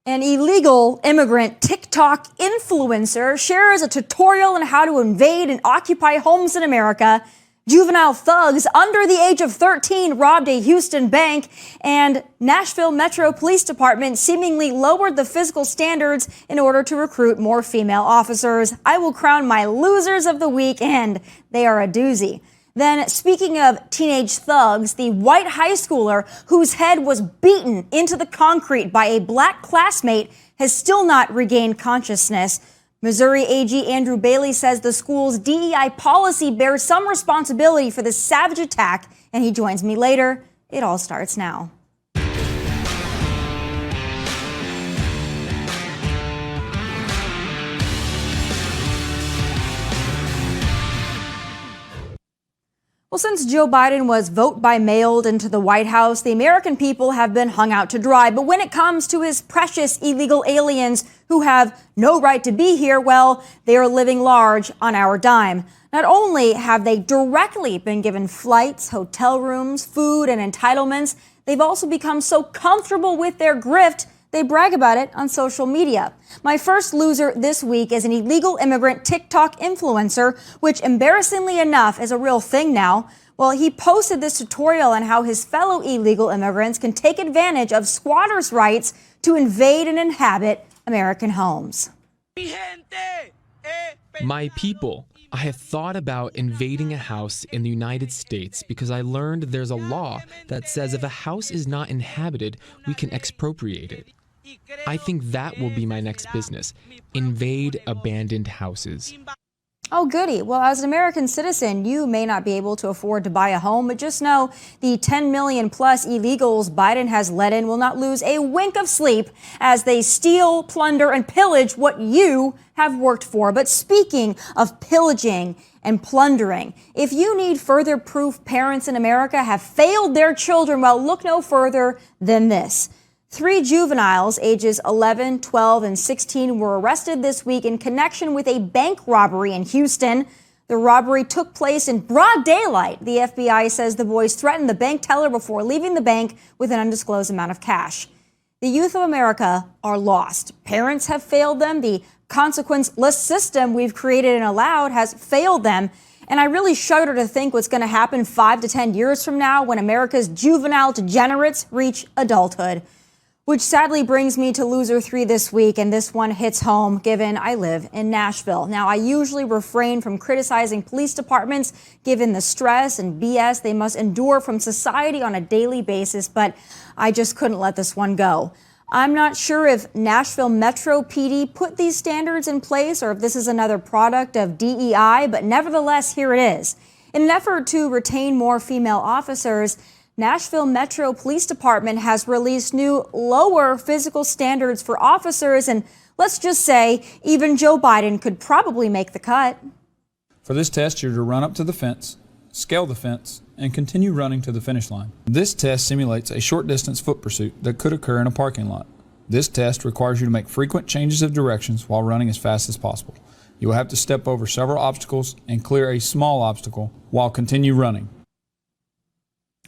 An illegal immigrant TikTok influencer shares a tutorial on how to invade and occupy homes in America. Juvenile thugs under the age of 13 robbed a Houston bank, and Nashville Metro Police Department seemingly lowered the physical standards in order to recruit more female officers. I will crown my losers of the week, and they are a doozy. Then, speaking of teenage thugs, the white high schooler whose head was beaten into the concrete by a black classmate has still not regained consciousness. Missouri AG Andrew Bailey says the school's DEI policy bears some responsibility for this savage attack, and he joins me later. It all starts now. Well, since Joe Biden was vote by mailed into the White House, the American people have been hung out to dry. But when it comes to his precious illegal aliens who have no right to be here, well, they are living large on our dime. Not only have they directly been given flights, hotel rooms, food, and entitlements, they've also become so comfortable with their grift they brag about it on social media. My first loser this week is an illegal immigrant TikTok influencer, which embarrassingly enough is a real thing now. Well, he posted this tutorial on how his fellow illegal immigrants can take advantage of squatters' rights to invade and inhabit American homes. My people, I have thought about invading a house in the United States because I learned there's a law that says if a house is not inhabited, we can expropriate it. I think that will be my next business, invade abandoned houses. Oh, goody. Well, as an American citizen, you may not be able to afford to buy a home, but just know the 10 million plus illegals Biden has let in will not lose a wink of sleep as they steal, plunder, and pillage what you have worked for. But speaking of pillaging and plundering, if you need further proof parents in America have failed their children, well, look no further than this. 3 juveniles, ages 11, 12, and 16, were arrested this week in connection with a bank robbery in Houston. The robbery took place in broad daylight. The FBI says the boys threatened the bank teller before leaving the bank with an undisclosed amount of cash. The youth of America are lost. Parents have failed them. The consequence-less system we've created and allowed has failed them. And I really shudder to think what's going to happen 5 to 10 years from now when America's juvenile degenerates reach adulthood. Which sadly brings me to loser 3 this week, and this one hits home given I live in Nashville. Now, I usually refrain from criticizing police departments given the stress and BS they must endure from society on a daily basis, but I just couldn't let this one go. I'm not sure if Nashville Metro PD put these standards in place or if this is another product of DEI, but nevertheless, here it is. In an effort to retain more female officers, Nashville Metro Police Department has released new lower physical standards for officers, and let's just say even Joe Biden could probably make the cut. For this test, you're to run up to the fence, scale the fence, and continue running to the finish line. This test simulates a short distance foot pursuit that could occur in a parking lot. This test requires you to make frequent changes of directions while running as fast as possible. You will have to step over several obstacles and clear a small obstacle while continue running.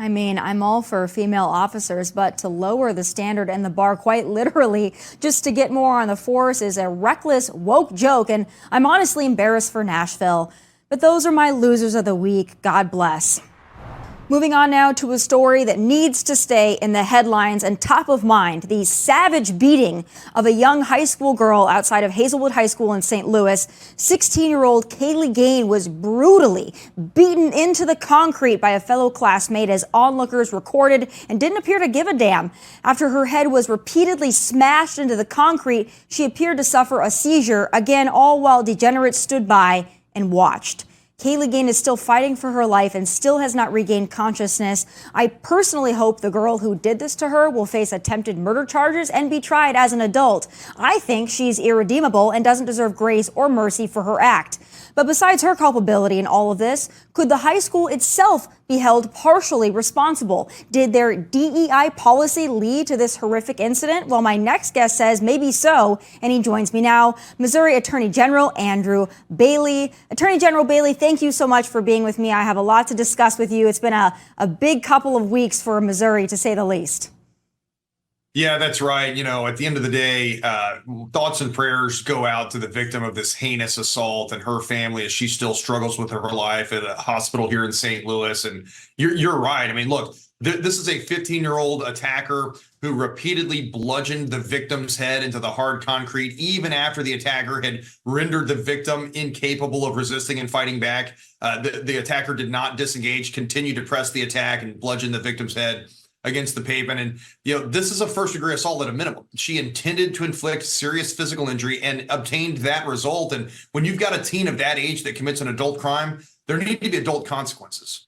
I mean, I'm all for female officers, but to lower the standard and the bar quite literally just to get more on the force is a reckless, woke joke, and I'm honestly embarrassed for Nashville. But those are my losers of the week. God bless. Moving on now to a story that needs to stay in the headlines and top of mind, the savage beating of a young high school girl outside of Hazelwood High School in St. Louis. 16-year-old Kaylee Gain was brutally beaten into the concrete by a fellow classmate as onlookers recorded and didn't appear to give a damn. After her head was repeatedly smashed into the concrete, she appeared to suffer a seizure, again, all while degenerates stood by and watched. Kaylee Gain is still fighting for her life and still has not regained consciousness. I personally hope the girl who did this to her will face attempted murder charges and be tried as an adult. I think she's irredeemable and doesn't deserve grace or mercy for her act. But besides her culpability in all of this, could the high school itself be held partially responsible? Did their DEI policy lead to this horrific incident? Well, my next guest says maybe so, and he joins me now, Missouri Attorney General Andrew Bailey. Attorney General Bailey, thank you so much for being with me. I have a lot to discuss with you. It's been a big couple of weeks for Missouri, to say the least. Yeah, that's right. At the end of the day, thoughts and prayers go out to the victim of this heinous assault and her family as she still struggles with her life at a hospital here in St. Louis. And you're right. I mean, look, this is a 15-year-old attacker who repeatedly bludgeoned the victim's head into the hard concrete, even after the attacker had rendered the victim incapable of resisting and fighting back. The attacker did not disengage, continued to press the attack and bludgeon the victim's head against the pavement. And, this is a first-degree assault at a minimum. She intended to inflict serious physical injury and obtained that result. And when you've got a teen of that age that commits an adult crime, there need to be adult consequences.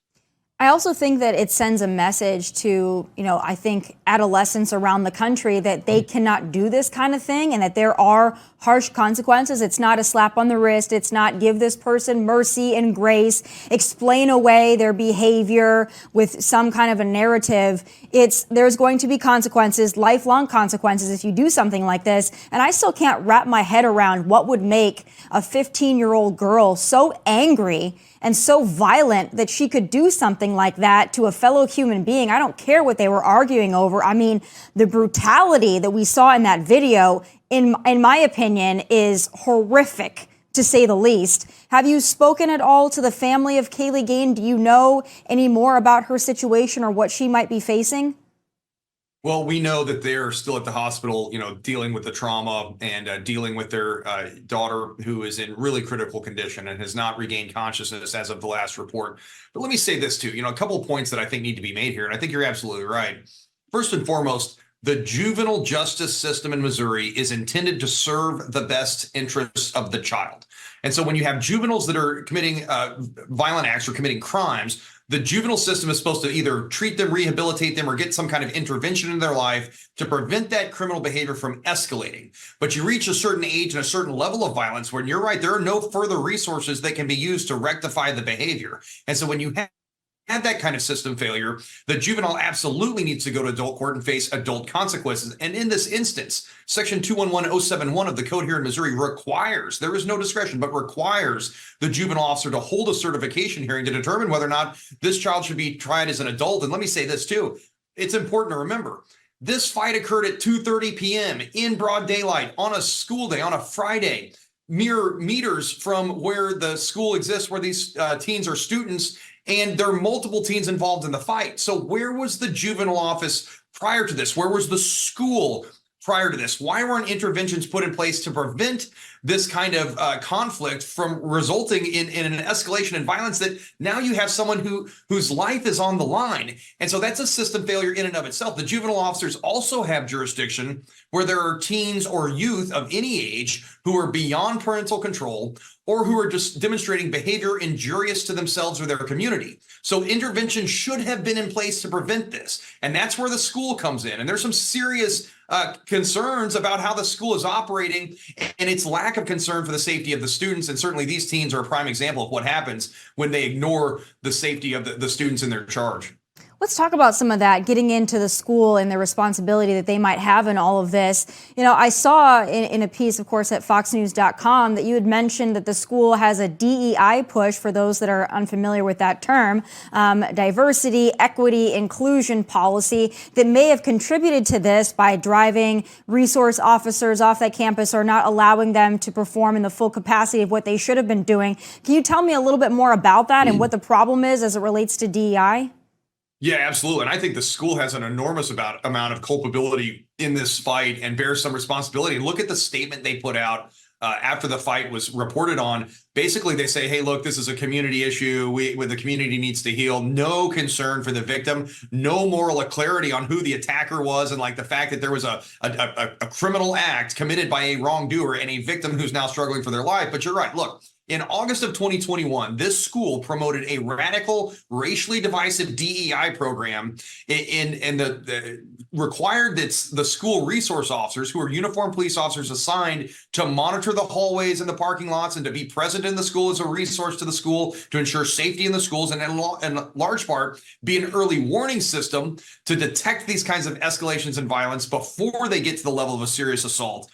I also think that it sends a message to, I think adolescents around the country that they cannot do this kind of thing and that there are harsh consequences. It's not a slap on the wrist. It's not give this person mercy and grace, explain away their behavior with some kind of a narrative. There's going to be consequences, lifelong consequences if you do something like this. And I still can't wrap my head around what would make a 15-year-old girl so angry and so violent that she could do something like that to a fellow human being. I don't care what they were arguing over. I mean, the brutality that we saw in that video, in my opinion, is horrific, to say the least. Have you spoken at all to the family of Kaylee Gain? Do you know any more about her situation or what she might be facing? Well, we know that they're still at the hospital, dealing with the trauma and dealing with their daughter, who is in really critical condition and has not regained consciousness as of the last report. But let me say this too, a couple of points that I think need to be made here. And I think you're absolutely right. First and foremost, the juvenile justice system in Missouri is intended to serve the best interests of the child. And so when you have juveniles that are committing violent acts or committing crimes, the juvenile system is supposed to either treat them, rehabilitate them, or get some kind of intervention in their life to prevent that criminal behavior from escalating. But you reach a certain age and a certain level of violence when you're right, there are no further resources that can be used to rectify the behavior. And so when you have that kind of system failure, the juvenile absolutely needs to go to adult court and face adult consequences. And in this instance, Section 211071 of the code here in Missouri requires, there is no discretion, but requires the juvenile officer to hold a certification hearing to determine whether or not this child should be tried as an adult. And let me say this too, it's important to remember, this fight occurred at 2:30 p.m. in broad daylight on a school day, on a Friday, mere meters from where the school exists, where these teens are students. And there are multiple teens involved in the fight. So where was the juvenile office prior to this? Where was the school prior to this? Why weren't interventions put in place to prevent this kind of conflict from resulting in an escalation in violence that now you have someone whose life is on the line? And so that's a system failure in and of itself. The juvenile officers also have jurisdiction where there are teens or youth of any age who are beyond parental control or who are just demonstrating behavior injurious to themselves or their community. So intervention should have been in place to prevent this. And that's where the school comes in. And there's some serious concerns about how the school is operating and its lack of concern for the safety of the students. And certainly these teens are a prime example of what happens when they ignore the safety of the students in their charge. Let's talk about some of that, getting into the school and the responsibility that they might have in all of this. I saw in a piece, of course, at foxnews.com that you had mentioned that the school has a DEI push, for those that are unfamiliar with that term, diversity, equity, inclusion policy that may have contributed to this by driving resource officers off that campus or not allowing them to perform in the full capacity of what they should have been doing. Can you tell me a little bit more about that and what the problem is as it relates to DEI? Yeah, absolutely. And I think the school has an enormous amount of culpability in this fight and bears some responsibility. Look at the statement they put out after the fight was reported on. Basically, they say, hey, look, this is a community issue. The community needs to heal. No concern for the victim. No moral clarity on who the attacker was. And like the fact that there was a criminal act committed by a wrongdoer and a victim who's now struggling for their life. But you're right. Look, in August of 2021, this school promoted a radical, racially divisive DEI program and the required that the school resource officers, who are uniformed police officers assigned to monitor the hallways and the parking lots and to be present in the school as a resource to the school to ensure safety in the schools, and in large part be an early warning system to detect these kinds of escalations in violence before they get to the level of a serious assault.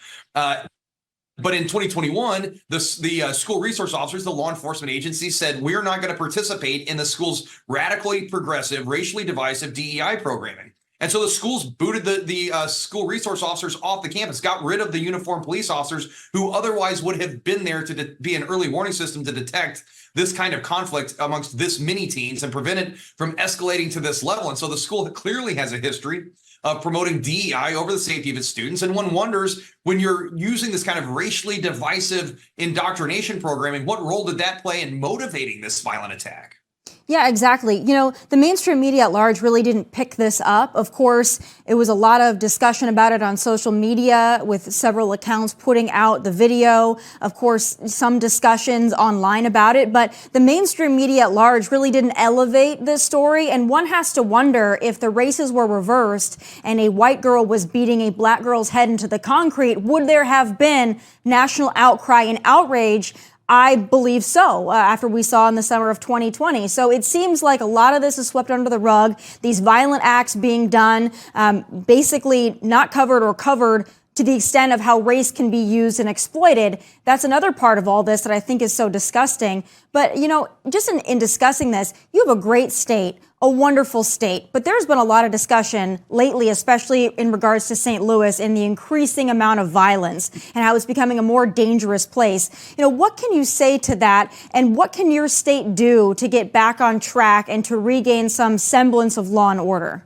But in 2021, the school resource officers, the law enforcement agency, said, we're not going to participate in the school's radically progressive, racially divisive DEI programming. And so the schools booted the school resource officers off the campus, got rid of the uniformed police officers who otherwise would have been there to be an early warning system to detect this kind of conflict amongst this many teens and prevent it from escalating to this level. And so the school clearly has a history of promoting DEI over the safety of its students. And one wonders, when you're using this kind of racially divisive indoctrination programming, what role did that play in motivating this violent attack? Yeah, exactly. You know, the mainstream media at large really didn't pick this up. Of course, it was a lot of discussion about it on social media with several accounts putting out the video. Of course, some discussions online about it, but the mainstream media at large really didn't elevate this story. And one has to wonder, if the races were reversed and a white girl was beating a black girl's head into the concrete, would there have been national outcry and outrage? I believe so, after we saw in the summer of 2020. So it seems like a lot of this is swept under the rug. These violent acts being done, basically not covered or covered to the extent of how race can be used and exploited. That's another part of all this that I think is so disgusting. But, you know, just in discussing this, you have a great state, a wonderful state, but there's been a lot of discussion lately, especially in regards to St. Louis and the increasing amount of violence and how it's becoming a more dangerous place. You know, what can you say to that, and what can your state do to get back on track and to regain some semblance of law and order?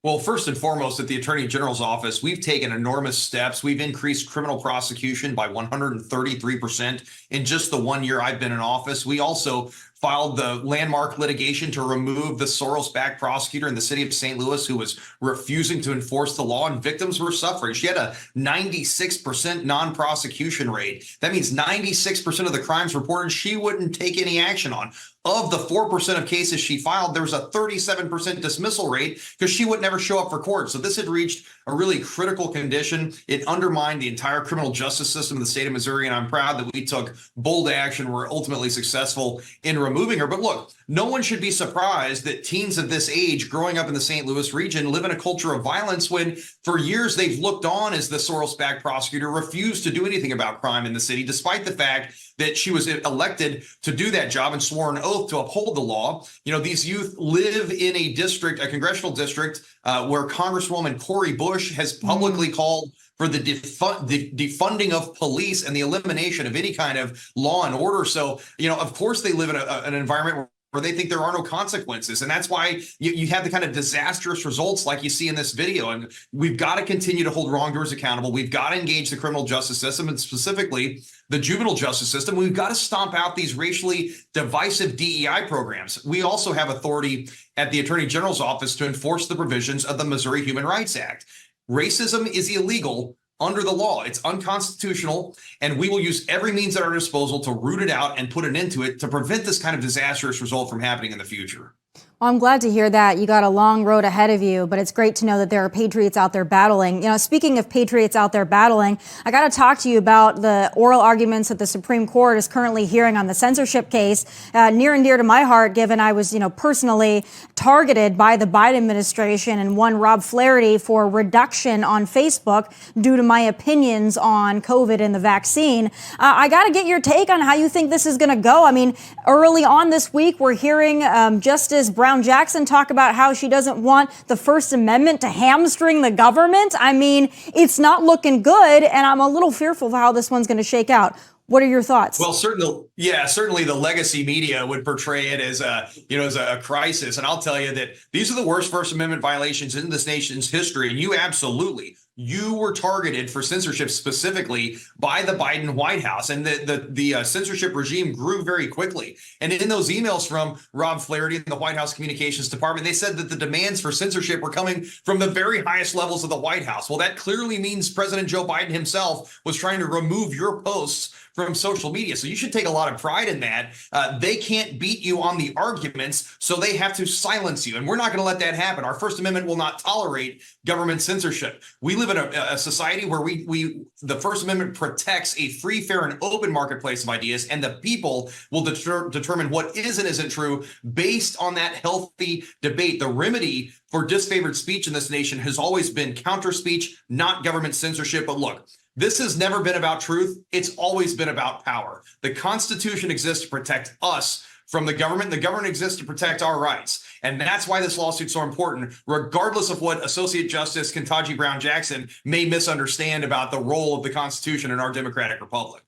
Well, first and foremost, at the Attorney General's office, we've taken enormous steps. We've increased criminal prosecution by 133% in just the 1 year I've been in office. We also filed the landmark litigation to remove the Soros-backed prosecutor in the city of St. Louis who was refusing to enforce the law, and victims were suffering. She had a 96% non-prosecution rate. That means 96% of the crimes reported she wouldn't take any action on. Of the 4% of cases she filed, there was a 37% dismissal rate because she would never show up for court. So this had reached a really critical condition. It undermined the entire criminal justice system of the state of Missouri, and I'm proud that we took bold action. We're ultimately successful in removing her. But look, no one should be surprised that teens of this age growing up in the St. Louis region live in a culture of violence when for years they've looked on as the Soros-backed prosecutor refused to do anything about crime in the city, despite the fact that she was elected to do that job and swore an oath to uphold the law. You know, these youth live in a district, a congressional district, where Congresswoman Cori Bush has publicly called for the defunding of police and the elimination of any kind of law and order. So, you know, of course they live in an environment where they think there are no consequences. And that's why you have the kind of disastrous results like you see in this video. And we've got to continue to hold wrongdoers accountable. We've got to engage the criminal justice system, and specifically the juvenile justice system. We've got to stomp out these racially divisive DEI programs. We also have authority at the Attorney General's office to enforce the provisions of the Missouri Human Rights Act. Racism is illegal under the law. It's unconstitutional, and we will use every means at our disposal to root it out and put an end to it to prevent this kind of disastrous result from happening in the future. Well, I'm glad to hear that. You got a long road ahead of you, but it's great to know that there are patriots out there battling. You know, speaking of patriots out there battling, I got to talk to you about the oral arguments that the Supreme Court is currently hearing on the censorship case, near and dear to my heart, given I was, personally targeted by the Biden administration and one Rob Flaherty for reduction on Facebook due to my opinions on COVID and the vaccine. I got to get your take on how you think this is going to go. I mean, early on this week, we're hearing Justice Brown Jackson talk about how she doesn't want the First Amendment to hamstring the government. I mean, it's not looking good, and I'm a little fearful of how this one's going to shake out. What are your thoughts? Well, certainly the legacy media would portray it as a crisis. And I'll tell you that these are the worst First Amendment violations in this nation's history. And you were targeted for censorship specifically by the Biden White House, and the censorship regime grew very quickly. And in those emails from Rob Flaherty and the White House Communications Department, they said that the demands for censorship were coming from the very highest levels of the White House. Well, that clearly means President Joe Biden himself was trying to remove your posts from social media. So you should take a lot of pride in that. They can't beat you on the arguments, so they have to silence you. And we're not going to let that happen. Our First Amendment will not tolerate government censorship. We live in a society where the First Amendment protects a free, fair, and open marketplace of ideas, and the people will determine what is and isn't true based on that healthy debate. The remedy for disfavored speech in this nation has always been counter speech, not government censorship. But look, this has never been about truth. It's always been about power. The Constitution exists to protect us from the government. The government exists to protect our rights. And that's why this lawsuit's so important, regardless of what Associate Justice Ketanji Brown Jackson may misunderstand about the role of the Constitution in our democratic republic.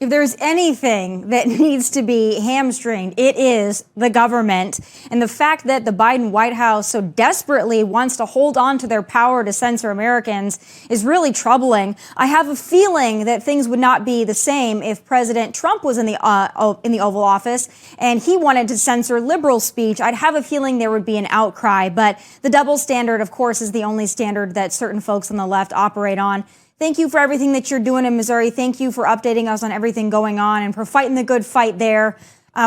If there's anything that needs to be hamstringed, it is the government. And the fact that the Biden White House so desperately wants to hold on to their power to censor Americans is really troubling. I have a feeling that things would not be the same if President Trump was in the Oval Office and he wanted to censor liberal speech. I'd have a feeling there would be an outcry. But the double standard, of course, is the only standard that certain folks on the left operate on. Thank you for everything that you're doing in Missouri. Thank you for updating us on everything going on and for fighting the good fight there.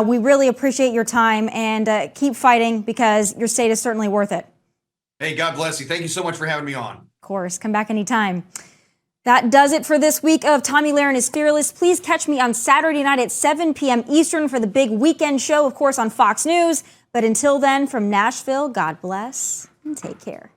We really appreciate your time, and keep fighting because your state is certainly worth it. Hey, God bless you. Thank you so much for having me on. Of course. Come back anytime. That does it for this week of Tomi Lahren is Fearless. Please catch me on Saturday night at 7 p.m. Eastern for the big weekend show, of course, on Fox News. But until then, from Nashville, God bless and take care.